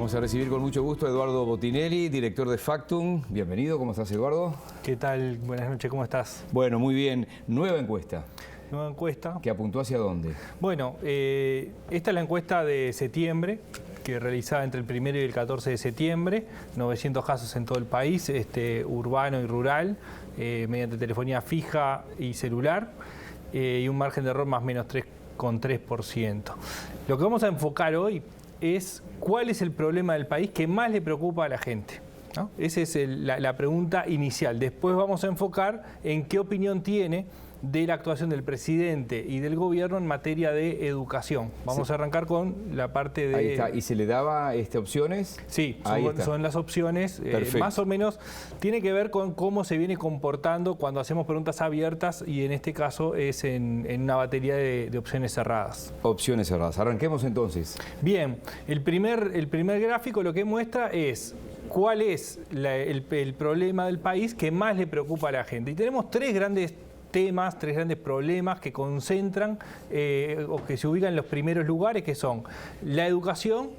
Vamos a recibir con mucho gusto a Eduardo Botinelli, director de Factum. Bienvenido, ¿cómo estás, Eduardo? ¿Qué tal? Buenas noches, ¿cómo estás? Bueno, muy bien. Nueva encuesta. Nueva encuesta. ¿Que apuntó hacia dónde? Bueno, esta es la encuesta de septiembre, que realizada entre el 1 y el 14 de septiembre, 900 casos en todo el país, urbano y rural, mediante telefonía fija y celular, y un margen de error más o menos 3,3%. Lo que vamos a enfocar hoy es cuál es el problema del país que más le preocupa a la gente, ¿no? Esa es la pregunta inicial. Después vamos a enfocar en qué opinión tiene de la actuación del presidente y del gobierno en materia de educación. Vamos a arrancar con la parte de... Ahí está. ¿Y se le daba opciones? Sí, son las opciones. Más o menos tiene que ver con cómo se viene comportando cuando hacemos preguntas abiertas y en este caso es en una batería de opciones cerradas. Opciones cerradas. Arranquemos entonces. Bien, el primer gráfico lo que muestra es cuál es el problema del país que más le preocupa a la gente. Y tenemos tres grandes problemas que concentran o que se ubican en los primeros lugares, que son la educación,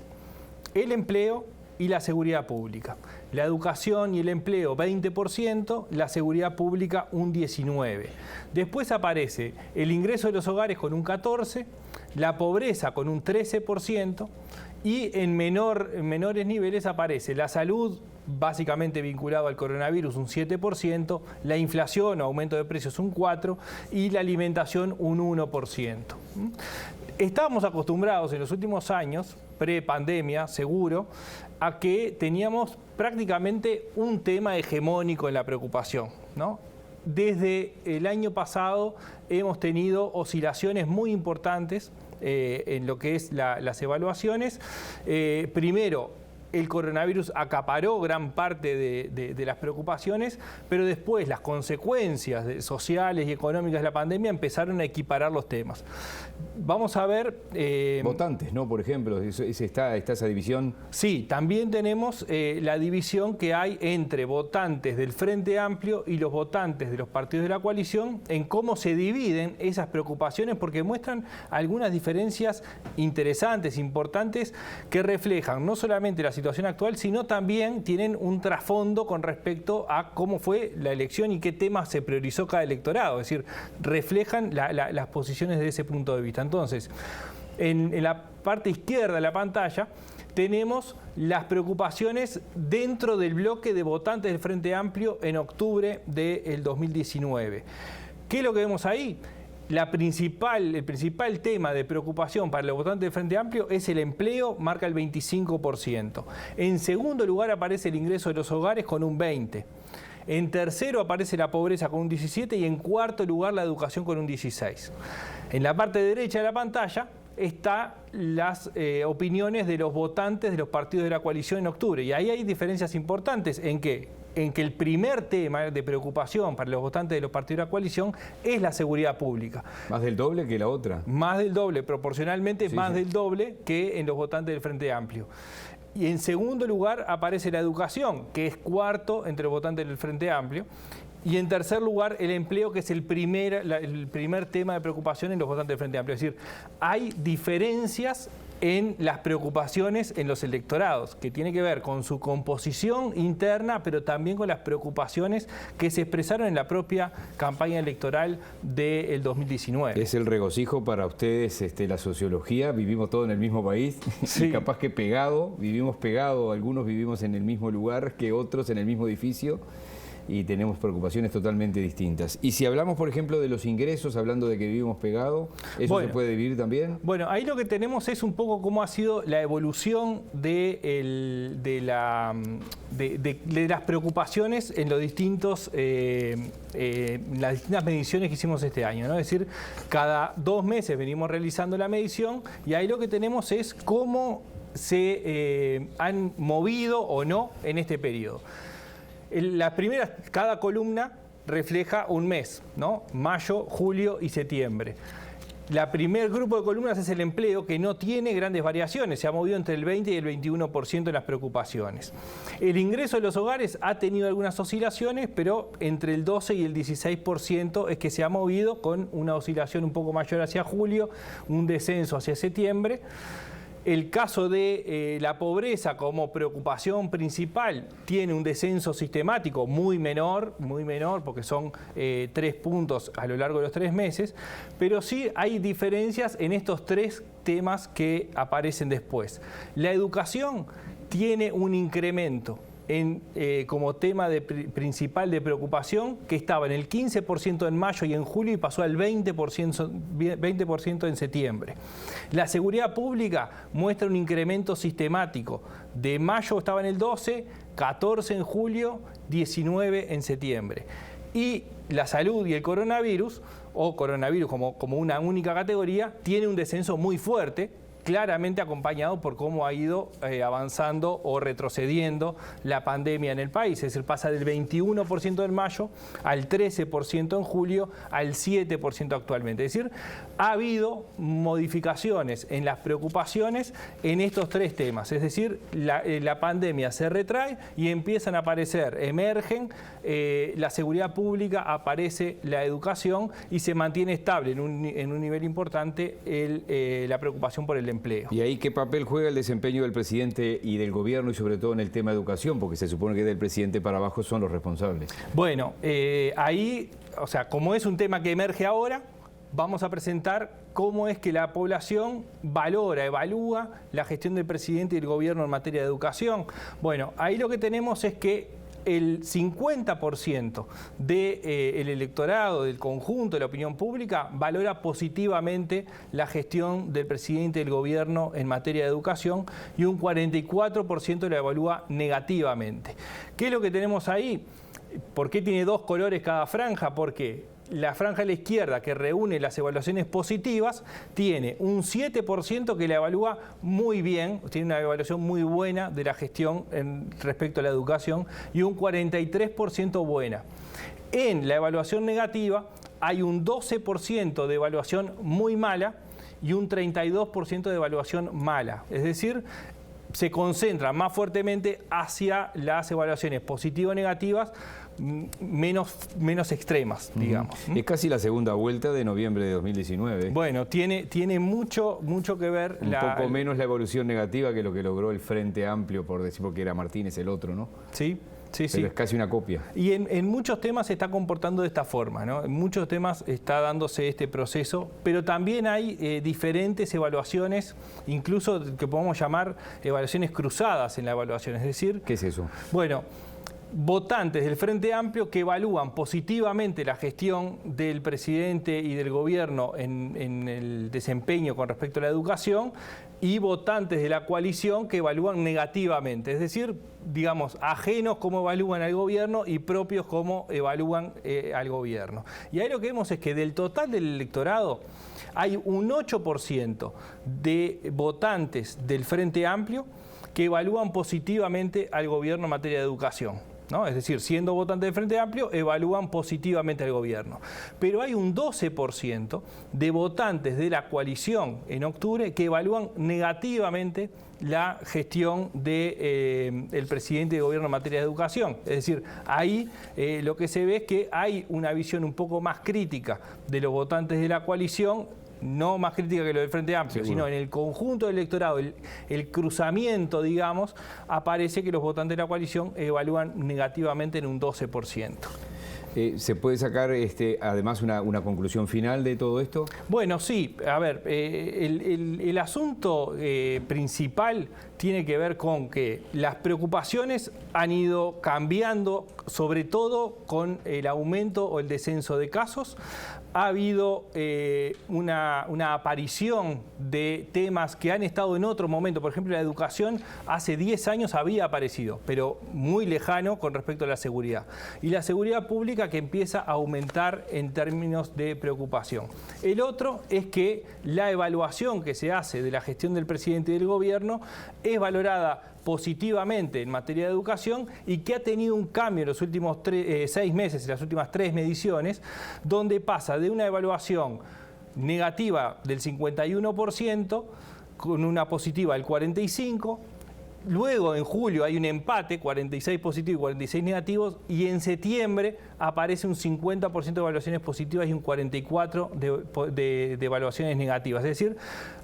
el empleo y la seguridad pública. La educación y el empleo 20%, la seguridad pública un 19%. Después aparece el ingreso de los hogares con un 14%, la pobreza con un 13%, y en menores niveles aparece la salud, básicamente vinculado al coronavirus, un 7%, la inflación o aumento de precios un 4% y la alimentación un 1%. Estábamos acostumbrados en los últimos años, pre-pandemia seguro, a que teníamos prácticamente un tema hegemónico en la preocupación, ¿no? Desde el año pasado hemos tenido oscilaciones muy importantes en lo que es las evaluaciones. Primero, el coronavirus acaparó gran parte de las preocupaciones, pero después las consecuencias sociales y económicas de la pandemia empezaron a equiparar los temas. Vamos a ver... votantes, ¿no? Por ejemplo, está esa división. Sí, también tenemos la división que hay entre votantes del Frente Amplio y los votantes de los partidos de la coalición en cómo se dividen esas preocupaciones, porque muestran algunas diferencias interesantes, importantes, que reflejan no solamente la situación actual, sino también tienen un trasfondo con respecto a cómo fue la elección y qué temas se priorizó cada electorado, es decir, reflejan las posiciones de ese punto de vista. Entonces, en la parte izquierda de la pantalla tenemos las preocupaciones dentro del bloque de votantes del Frente Amplio en octubre del 2019. ¿Qué es lo que vemos ahí? El principal tema de preocupación para los votantes del Frente Amplio es el empleo, marca el 25%. En segundo lugar aparece el ingreso de los hogares con un 20%. En tercero aparece la pobreza con un 17% y en cuarto lugar la educación con un 16%. En la parte derecha de la pantalla están las opiniones de los votantes de los partidos de la coalición en octubre. Y ahí hay diferencias importantes en que el primer tema de preocupación para los votantes de los partidos de la coalición es la seguridad pública. ¿Más del doble que la otra? Más del doble, proporcionalmente sí, del doble que en los votantes del Frente Amplio. Y en segundo lugar aparece la educación, que es cuarto entre los votantes del Frente Amplio. Y en tercer lugar, el empleo, que es el primer tema de preocupación en los votantes del Frente Amplio. Es decir, hay diferencias en las preocupaciones en los electorados, que tiene que ver con su composición interna, pero también con las preocupaciones que se expresaron en la propia campaña electoral del 2019. Es el regocijo para ustedes la sociología, vivimos todos en el mismo país, sí. Y capaz que vivimos pegados, algunos vivimos en el mismo lugar que otros en el mismo edificio, y tenemos preocupaciones totalmente distintas. Y si hablamos, por ejemplo, de los ingresos, hablando de que vivimos pegados, ¿eso se puede vivir también? Bueno, ahí lo que tenemos es un poco cómo ha sido la evolución de las preocupaciones en los distintos, las distintas mediciones que hicimos este año, ¿no? Es decir, cada 2 meses venimos realizando la medición y ahí lo que tenemos es cómo se han movido o no en este periodo. Cada columna refleja un mes, ¿no? Mayo, julio y septiembre. El primer grupo de columnas es el empleo, que no tiene grandes variaciones, se ha movido entre el 20 y el 21% en las preocupaciones. El ingreso de los hogares ha tenido algunas oscilaciones, pero entre el 12 y el 16% es que se ha movido, con una oscilación un poco mayor hacia julio, un descenso hacia septiembre. El caso de la pobreza como preocupación principal tiene un descenso sistemático muy menor, porque son 3 puntos a lo largo de los 3 meses, pero sí hay diferencias en estos 3 temas que aparecen después. La educación tiene un incremento como tema principal de preocupación, que estaba en el 15% en mayo y en julio y pasó al 20% en septiembre. La seguridad pública muestra un incremento sistemático. De mayo estaba en el 12, 14 en julio, 19 en septiembre. Y la salud y el coronavirus, o coronavirus como una única categoría, tiene un descenso muy fuerte, claramente acompañado por cómo ha ido avanzando o retrocediendo la pandemia en el país. Es decir, pasa del 21% en mayo al 13% en julio, al 7% actualmente. Es decir, ha habido modificaciones en las preocupaciones en estos 3 temas. Es decir, la pandemia se retrae y empiezan a aparecer, emergen la seguridad pública, aparece la educación y se mantiene estable en un nivel importante la preocupación por el empleo. ¿Y ahí qué papel juega el desempeño del presidente y del gobierno y sobre todo en el tema de educación? Porque se supone que del presidente para abajo son los responsables. Bueno, ahí, o sea, como es un tema que emerge ahora, vamos a presentar cómo es que la población evalúa la gestión del presidente y del gobierno en materia de educación. Bueno, ahí lo que tenemos es que el 50% del electorado, del conjunto de la opinión pública, valora positivamente la gestión del presidente y del gobierno en materia de educación y un 44% la evalúa negativamente. ¿Qué es lo que tenemos ahí? ¿Por qué tiene 2 colores cada franja? Porque la franja de la izquierda, que reúne las evaluaciones positivas, tiene un 7% que la evalúa muy bien, tiene una evaluación muy buena de la gestión respecto a la educación y un 43% buena. En la evaluación negativa hay un 12% de evaluación muy mala y un 32% de evaluación mala. Es decir, se concentra más fuertemente hacia las evaluaciones positivas o negativas, menos extremas, digamos. Es casi la segunda vuelta de noviembre de 2019. Bueno, tiene mucho que ver. Un poco menos la evolución negativa que lo que logró el Frente Amplio, por decir, porque era Martínez el otro, ¿no? Sí. Pero es casi una copia. Y en muchos temas se está comportando de esta forma, ¿no? En muchos temas está dándose este proceso, pero también hay diferentes evaluaciones, incluso que podemos llamar evaluaciones cruzadas en la evaluación. Es decir, ¿qué es eso? Bueno, votantes del Frente Amplio que evalúan positivamente la gestión del presidente y del gobierno en el desempeño con respecto a la educación, y votantes de la coalición que evalúan negativamente, es decir, digamos, ajenos cómo evalúan al gobierno y propios cómo evalúan al gobierno. Y ahí lo que vemos es que del total del electorado hay un 8% de votantes del Frente Amplio que evalúan positivamente al gobierno en materia de educación, ¿no? Es decir, siendo votantes del Frente Amplio, evalúan positivamente al gobierno. Pero hay un 12% de votantes de la coalición en octubre que evalúan negativamente la gestión del presidente y del gobierno en materia de educación. Es decir, ahí lo que se ve es que hay una visión un poco más crítica de los votantes de la coalición, no más crítica que lo del Frente Amplio, sino en el conjunto del electorado, el cruzamiento, digamos, aparece que los votantes de la coalición evalúan negativamente en un 12%. ¿Se puede sacar además una conclusión final de todo esto? Bueno, sí. A ver, el asunto principal tiene que ver con que las preocupaciones han ido cambiando, sobre todo con el aumento o el descenso de casos. Ha habido una aparición de temas que han estado en otro momento. Por ejemplo, la educación hace 10 años había aparecido, pero muy lejano con respecto a la seguridad. Y la seguridad pública que empieza a aumentar en términos de preocupación. El otro es que la evaluación que se hace de la gestión del presidente y del gobierno es valorada positivamente en materia de educación y que ha tenido un cambio en los últimos 6 meses, en las últimas 3 mediciones, donde pasa de una evaluación negativa del 51% con una positiva del 45%, luego en julio hay un empate, 46 positivos y 46 negativos, y en septiembre aparece un 50% de evaluaciones positivas y un 44% de evaluaciones negativas. Es decir,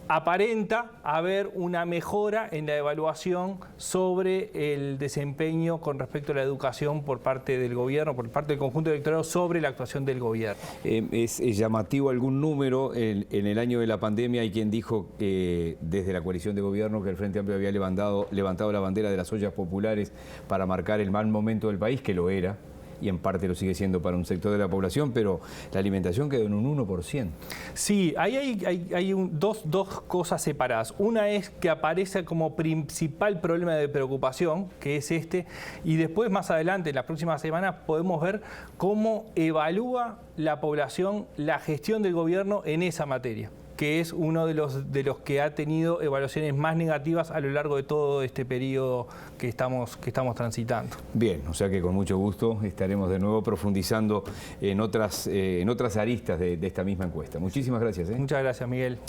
aparenta haber una mejora en la evaluación sobre el desempeño con respecto a la educación por parte del gobierno, por parte del conjunto electoral sobre la actuación del gobierno. Es llamativo algún número. En el año de la pandemia hay quien dijo que desde la coalición de gobierno que el Frente Amplio había levantado la bandera de las ollas populares para marcar el mal momento del país, que lo era, y en parte lo sigue siendo para un sector de la población, pero la alimentación quedó en un 1%. Sí, ahí hay dos cosas separadas. Una es que aparece como principal problema de preocupación, que es este, y después más adelante, en las próximas semanas, podemos ver cómo evalúa la población la gestión del gobierno en esa materia, que es uno de los que ha tenido evaluaciones más negativas a lo largo de todo este periodo que estamos transitando. Bien, o sea que con mucho gusto estaremos de nuevo profundizando en otras aristas de esta misma encuesta. Muchísimas gracias. Muchas gracias, Miguel.